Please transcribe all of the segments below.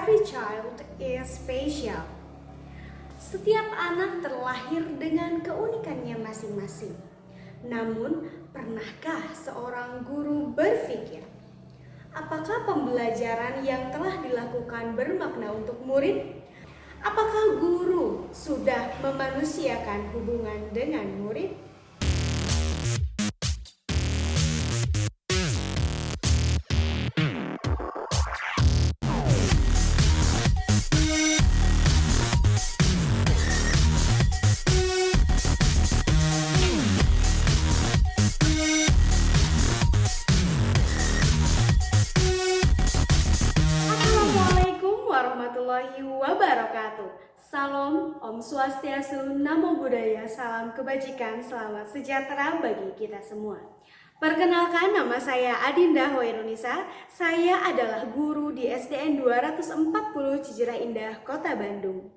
Every child is special. Setiap anak terlahir dengan keunikannya masing-masing. Namun, pernahkah seorang guru berpikir, apakah pembelajaran yang telah dilakukan bermakna untuk murid? Apakah guru sudah memanusiakan hubungan dengan murid? Warahmatullahi wabarakatuh. Salam, Om Swastiastu, Namo Buddhaya, salam kebajikan, selamat sejahtera bagi kita semua. Perkenalkan, nama saya Adinda Hoirunisa. Saya adalah guru di SDN 240 Cijera Indah, Kota Bandung.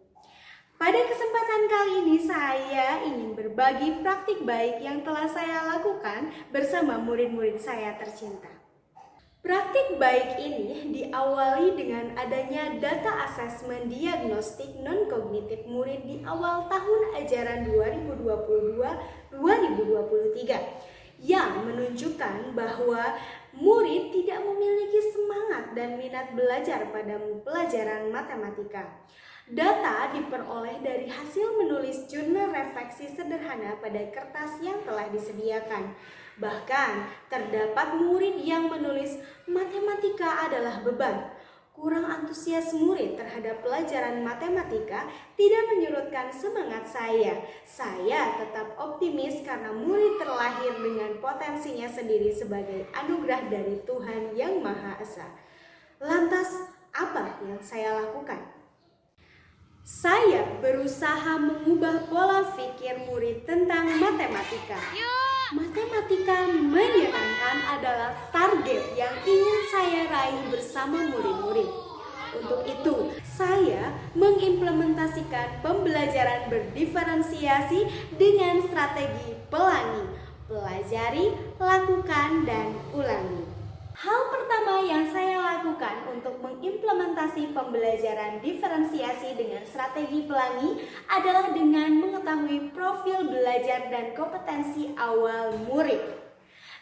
Pada kesempatan kali ini saya ingin berbagi praktik baik yang telah saya lakukan bersama murid-murid saya tercinta. Praktik baik ini diawali dengan adanya data asesmen diagnostik non-kognitif murid di awal tahun ajaran 2022-2023 yang menunjukkan bahwa murid tidak memiliki semangat dan minat belajar pada pelajaran matematika. Data diperoleh dari hasil menulis jurnal refleksi sederhana pada kertas yang telah disediakan. Bahkan terdapat murid yang menulis matematika adalah beban. Kurang antusias murid terhadap pelajaran matematika tidak menyurutkan semangat saya. Saya tetap optimis karena murid terlahir dengan potensinya sendiri sebagai anugerah dari Tuhan Yang Maha Esa. Lantas, apa yang saya lakukan? Saya berusaha mengubah pola pikir murid tentang matematika. Matematika menyenangkan adalah target yang ingin saya raih bersama murid-murid. Untuk itu, saya mengimplementasikan pembelajaran berdiferensiasi dengan strategi pelangi. Pelajari, lakukan, dan ulangi. Hal pertama yang saya lakukan untuk mengimplementasi pembelajaran diferensiasi dengan strategi pelangi adalah dengan mengetahui profil belajar dan kompetensi awal murid.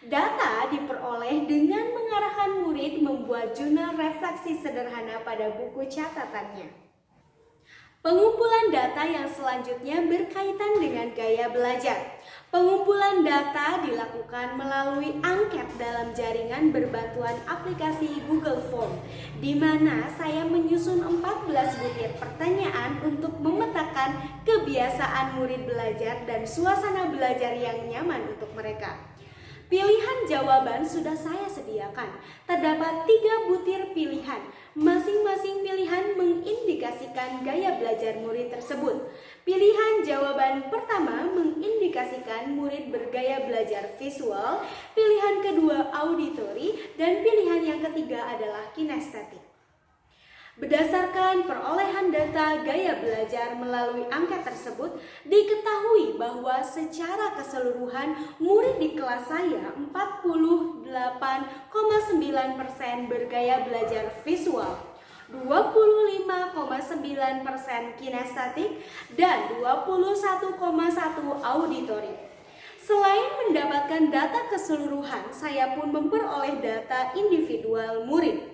Data diperoleh dengan mengarahkan murid membuat jurnal refleksi sederhana pada buku catatannya. Pengumpulan data yang selanjutnya berkaitan dengan gaya belajar. Pengumpulan data dilakukan melalui angket dalam jaringan berbantuan aplikasi Google Form, di mana saya menyusun 14 butir pertanyaan untuk memetakan kebiasaan murid belajar dan suasana belajar yang nyaman untuk mereka. Pilihan jawaban sudah saya sediakan. Terdapat 3 butir pilihan. Masing-masing pilihan mengindikasikan gaya belajar murid tersebut. Pilihan jawaban pertama mengindikasikan murid bergaya belajar visual, pilihan kedua auditori, dan pilihan yang ketiga adalah kinestetik. Berdasarkan perolehan data gaya belajar melalui angket tersebut, diketahui bahwa secara keseluruhan murid di kelas saya 48,9% bergaya belajar visual, 25,9% kinestetik, dan 21,1% auditori. Selain mendapatkan data keseluruhan, saya pun memperoleh data individual murid.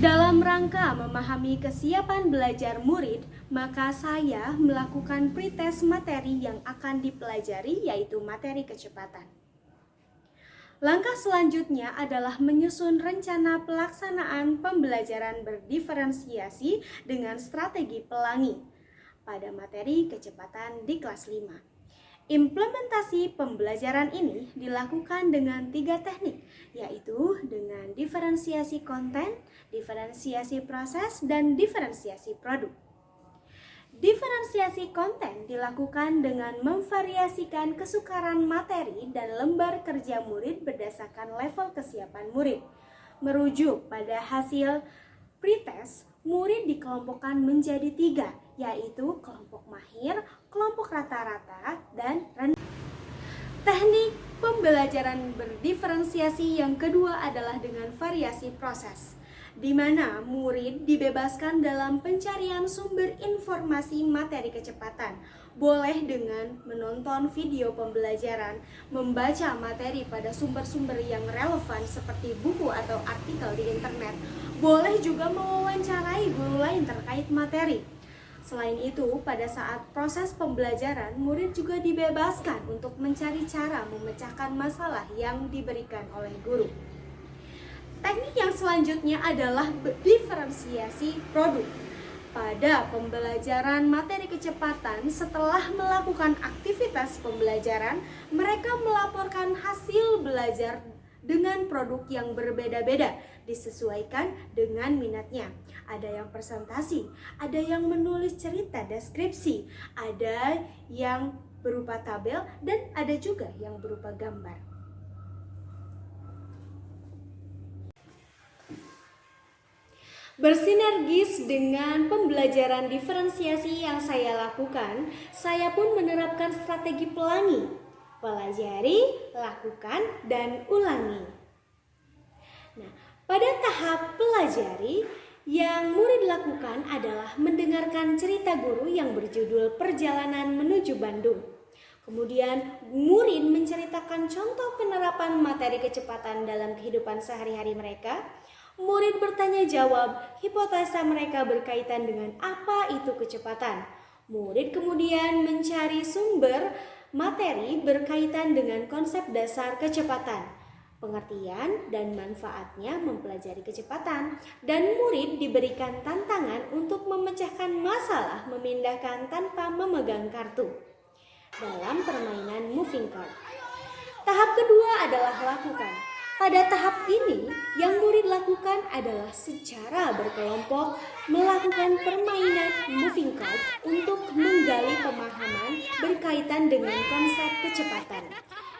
Dalam rangka memahami kesiapan belajar murid, maka saya melakukan pretest materi yang akan dipelajari, yaitu materi kecepatan. Langkah selanjutnya adalah menyusun rencana pelaksanaan pembelajaran berdiferensiasi dengan strategi pelangi pada materi kecepatan di kelas 5. Implementasi pembelajaran ini dilakukan dengan 3 teknik, yaitu dengan diferensiasi konten, diferensiasi proses, dan diferensiasi produk. Diferensiasi konten dilakukan dengan memvariasikan kesukaran materi dan lembar kerja murid berdasarkan level kesiapan murid. Merujuk pada hasil pretest, murid dikelompokkan menjadi 3, yaitu kelompok mahir, kelompok rata-rata, dan rendah. Teknik pembelajaran berdiferensiasi yang kedua adalah dengan variasi proses. di mana murid dibebaskan dalam pencarian sumber informasi materi kecepatan. Boleh dengan menonton video pembelajaran, membaca materi pada sumber-sumber yang relevan seperti buku atau artikel di internet. Boleh juga mewawancarai guru lain terkait materi. Selain itu, pada saat proses pembelajaran, murid juga dibebaskan untuk mencari cara memecahkan masalah yang diberikan oleh guru. Teknik yang selanjutnya adalah diferensiasi produk. Pada pembelajaran materi kecepatan, setelah melakukan aktivitas pembelajaran, mereka melaporkan hasil belajar dengan produk yang berbeda-beda, disesuaikan dengan minatnya. Ada yang presentasi, ada yang menulis cerita deskripsi, ada yang berupa tabel, dan ada juga yang berupa gambar. Bersinergis dengan pembelajaran diferensiasi yang saya lakukan, saya pun menerapkan strategi pelangi. Pelajari, lakukan, dan ulangi. Nah, pada tahap pelajari, yang murid lakukan adalah mendengarkan cerita guru yang berjudul Perjalanan Menuju Bandung. Kemudian, murid menceritakan contoh penerapan materi kecepatan dalam kehidupan sehari-hari mereka. Murid bertanya jawab, hipotesa mereka berkaitan dengan apa itu kecepatan. Murid kemudian mencari sumber materi berkaitan dengan konsep dasar kecepatan, pengertian dan manfaatnya mempelajari kecepatan, dan murid diberikan tantangan untuk memecahkan masalah memindahkan tanpa memegang kartu dalam permainan moving card. Tahap kedua adalah lakukan. Pada tahap ini, yang murid lakukan adalah secara berkelompok melakukan permainan moving card untuk menggali pemahaman berkaitan dengan konsep kecepatan.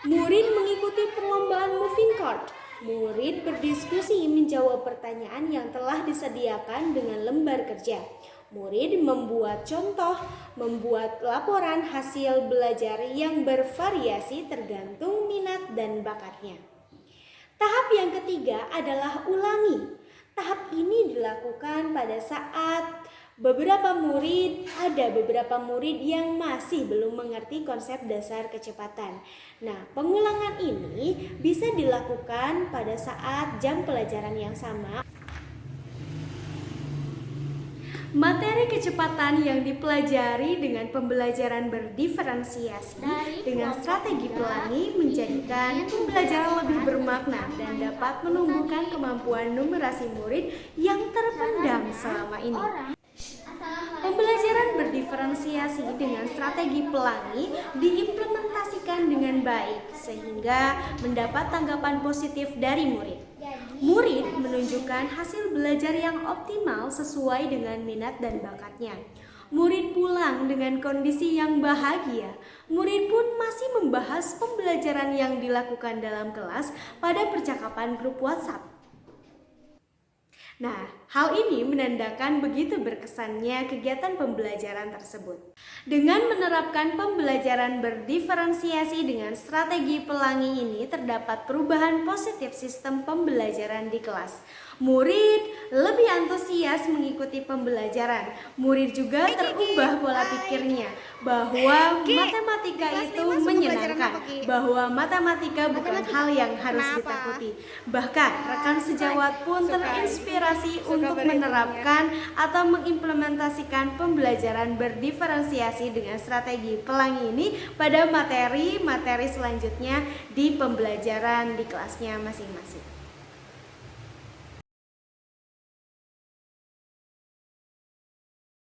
Murid mengikuti perlombaan moving card. Murid berdiskusi menjawab pertanyaan yang telah disediakan dengan lembar kerja. Murid membuat contoh, membuat laporan hasil belajar yang bervariasi tergantung minat dan bakatnya. Tahap yang ketiga adalah ulangi. Tahap ini dilakukan pada saat beberapa murid yang masih belum mengerti konsep dasar kecepatan. Nah, pengulangan ini bisa dilakukan pada saat jam pelajaran yang sama. Materi kecepatan yang dipelajari dengan pembelajaran berdiferensiasi dengan strategi pelangi menjadikan pembelajaran lebih bermakna dan dapat menumbuhkan kemampuan numerasi murid yang terpendam selama ini. Pembelajaran berdiferensiasi dengan strategi pelangi diimplementasikan dengan baik sehingga mendapat tanggapan positif dari murid. Murid menunjukkan hasil belajar yang optimal sesuai dengan minat dan bakatnya. Murid pulang dengan kondisi yang bahagia. Murid pun masih membahas pembelajaran yang dilakukan dalam kelas pada percakapan grup WhatsApp. Nah, hal ini menandakan begitu berkesannya kegiatan pembelajaran tersebut. Dengan menerapkan pembelajaran berdiferensiasi dengan strategi pelangi ini, terdapat perubahan positif sistem pembelajaran di kelas. Murid lebih antusias mengikuti pembelajaran. Murid juga terubah pola pikirnya bahwa matematika itu menyenangkan, bahwa matematika bukan hal yang harus ditakuti. Bahkan rekan sejawat pun terinspirasi untuk menerapkan atau mengimplementasikan pembelajaran berdiferensiasi dengan strategi pelangi ini pada materi-materi selanjutnya di pembelajaran di kelasnya masing-masing.